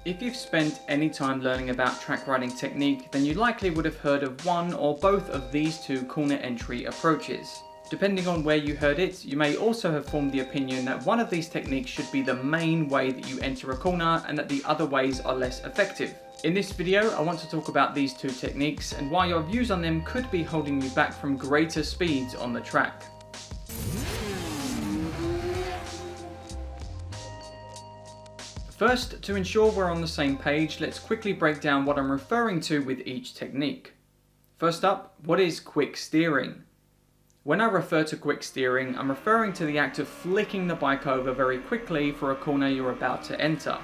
If you've spent any time learning about track riding technique, then you likely would have heard of one or both of these two corner entry approaches. Depending on where you heard it, you may also have formed the opinion that one of these techniques should be the main way that you enter a corner and that the other ways are less effective. In this video, I want to talk about these two techniques and why your views on them could be holding you back from greater speeds on the track. First, to ensure we're on the same page, let's quickly break down what I'm referring to with each technique. First up, what is quick steering? When I refer to quick steering, I'm referring to the act of flicking the bike over very quickly for a corner you're about to enter.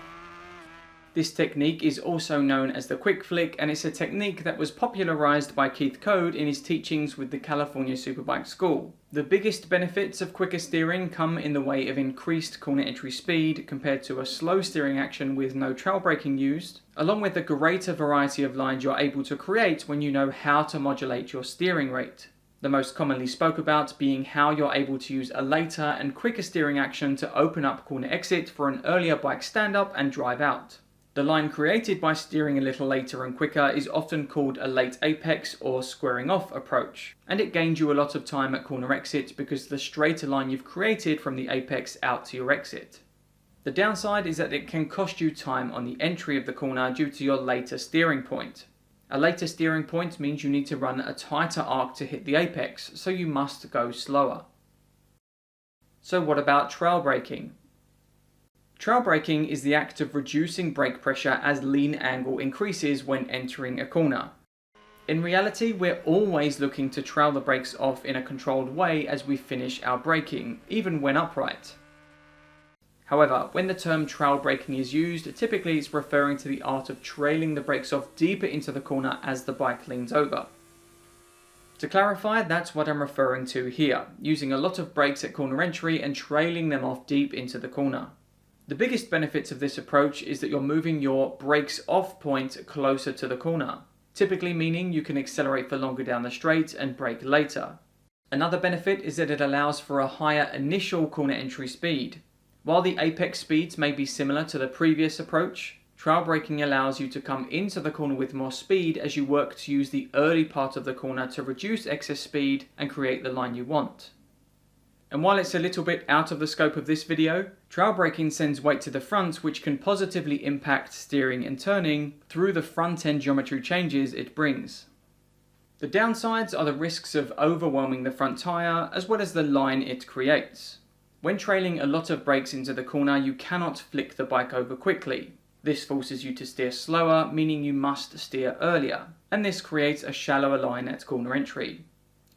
This technique is also known as the quick flick, and it's a technique that was popularized by Keith Code in his teachings with the California Superbike School. The biggest benefits of quicker steering come in the way of increased corner entry speed compared to a slow steering action with no trail braking used, along with a greater variety of lines you're able to create when you know how to modulate your steering rate. The most commonly spoke about being how you're able to use a later and quicker steering action to open up corner exit for an earlier bike stand up and drive out. The line created by steering a little later and quicker is often called a late apex or squaring off approach, and it gains you a lot of time at corner exit because of the straighter line you've created from the apex out to your exit. The downside is that it can cost you time on the entry of the corner due to your later steering point. A later steering point means you need to run a tighter arc to hit the apex, so you must go slower. So what about trail braking? Trail braking is the act of reducing brake pressure as lean angle increases when entering a corner. In reality, we're always looking to trail the brakes off in a controlled way as we finish our braking, even when upright. However, when the term trail braking is used, typically it's referring to the art of trailing the brakes off deeper into the corner as the bike leans over. To clarify, that's what I'm referring to here, using a lot of brakes at corner entry and trailing them off deep into the corner. The biggest benefits of this approach is that you're moving your brakes off point closer to the corner, typically meaning you can accelerate for longer down the straight and brake later. Another benefit is that it allows for a higher initial corner entry speed. While the apex speeds may be similar to the previous approach, trail braking allows you to come into the corner with more speed as you work to use the early part of the corner to reduce excess speed and create the line you want. And while it's a little bit out of the scope of this video, trail braking sends weight to the front, which can positively impact steering and turning through the front end geometry changes it brings. The downsides are the risks of overwhelming the front tyre as well as the line it creates. When trailing a lot of brakes into the corner, you cannot flick the bike over quickly. This forces you to steer slower, meaning you must steer earlier, and this creates a shallower line at corner entry.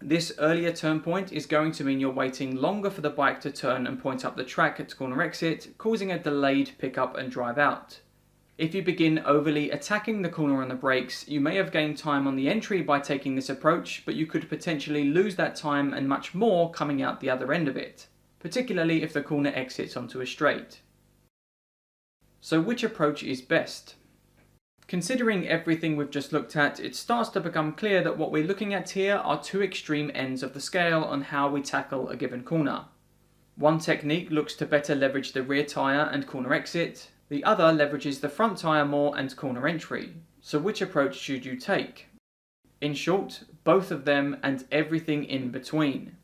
This earlier turn point is going to mean you're waiting longer for the bike to turn and point up the track at corner exit, causing a delayed pickup and drive out. If you begin overly attacking the corner on the brakes, you may have gained time on the entry by taking this approach, but you could potentially lose that time and much more coming out the other end of it, particularly if the corner exits onto a straight. So which approach is best? Considering everything we've just looked at, it starts to become clear that what we're looking at here are two extreme ends of the scale on how we tackle a given corner. One technique looks to better leverage the rear tyre and corner exit, the other leverages the front tyre more and corner entry. So which approach should you take? In short, both of them and everything in between.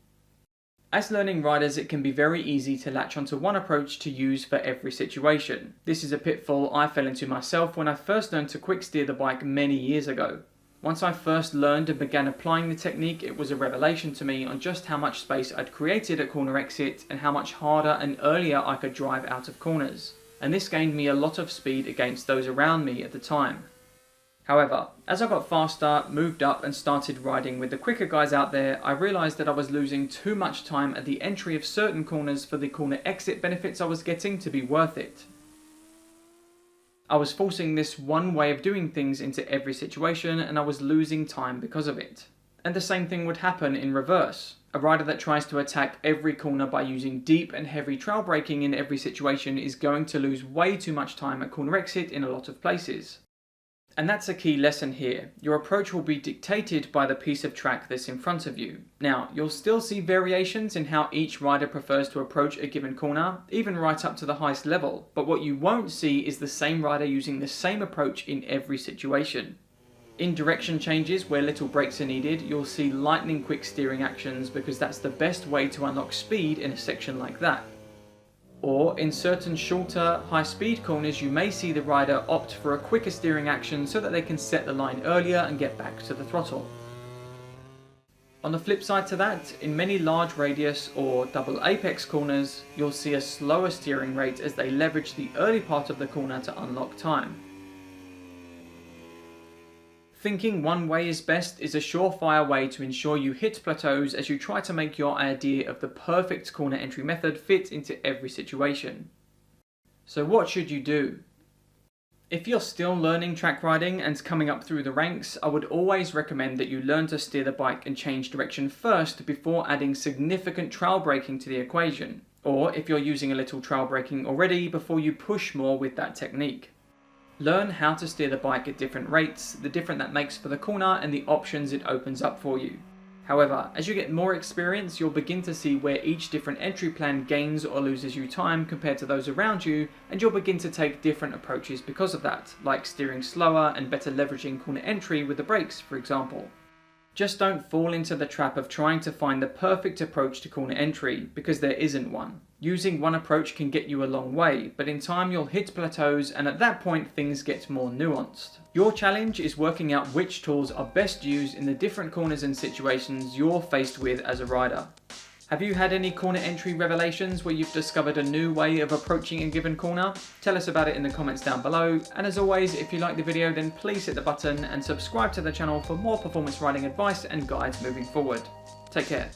As learning riders, it can be very easy to latch onto one approach to use for every situation. This is a pitfall I fell into myself when I first learned to quick steer the bike many years ago. Once I first learned and began applying the technique, it was a revelation to me on just how much space I'd created at corner exit and how much harder and earlier I could drive out of corners. And this gained me a lot of speed against those around me at the time. However, as I got faster, moved up and started riding with the quicker guys out there, I realised that I was losing too much time at the entry of certain corners for the corner exit benefits I was getting to be worth it. I was forcing this one way of doing things into every situation and I was losing time because of it. And the same thing would happen in reverse. A rider that tries to attack every corner by using deep and heavy trail braking in every situation is going to lose way too much time at corner exit in a lot of places. And that's a key lesson here. Your approach will be dictated by the piece of track that's in front of you. Now, you'll still see variations in how each rider prefers to approach a given corner, even right up to the highest level, but what you won't see is the same rider using the same approach in every situation. In direction changes where little brakes are needed, you'll see lightning quick steering actions because that's the best way to unlock speed in a section like that. Or in certain shorter, high-speed corners, you may see the rider opt for a quicker steering action so that they can set the line earlier and get back to the throttle. On the flip side to that, in many large radius or double apex corners, you'll see a slower steering rate as they leverage the early part of the corner to unlock time. Thinking one way is best is a surefire way to ensure you hit plateaus as you try to make your idea of the perfect corner entry method fit into every situation. So what should you do? If you're still learning track riding and coming up through the ranks, I would always recommend that you learn to steer the bike and change direction first before adding significant trail braking to the equation, or if you're using a little trail braking already, before you push more with that technique. Learn how to steer the bike at different rates, the difference that makes for the corner and the options it opens up for you. However, as you get more experience, you'll begin to see where each different entry plan gains or loses you time compared to those around you, and you'll begin to take different approaches because of that, like steering slower and better leveraging corner entry with the brakes, for example. Just don't fall into the trap of trying to find the perfect approach to corner entry, because there isn't one. Using one approach can get you a long way, but in time you'll hit plateaus, and at that point things get more nuanced. Your challenge is working out which tools are best used in the different corners and situations you're faced with as a rider. Have you had any corner entry revelations where you've discovered a new way of approaching a given corner? Tell us about it in the comments down below, and as always, if you like the video then please hit the button and subscribe to the channel for more performance riding advice and guides moving forward. Take care.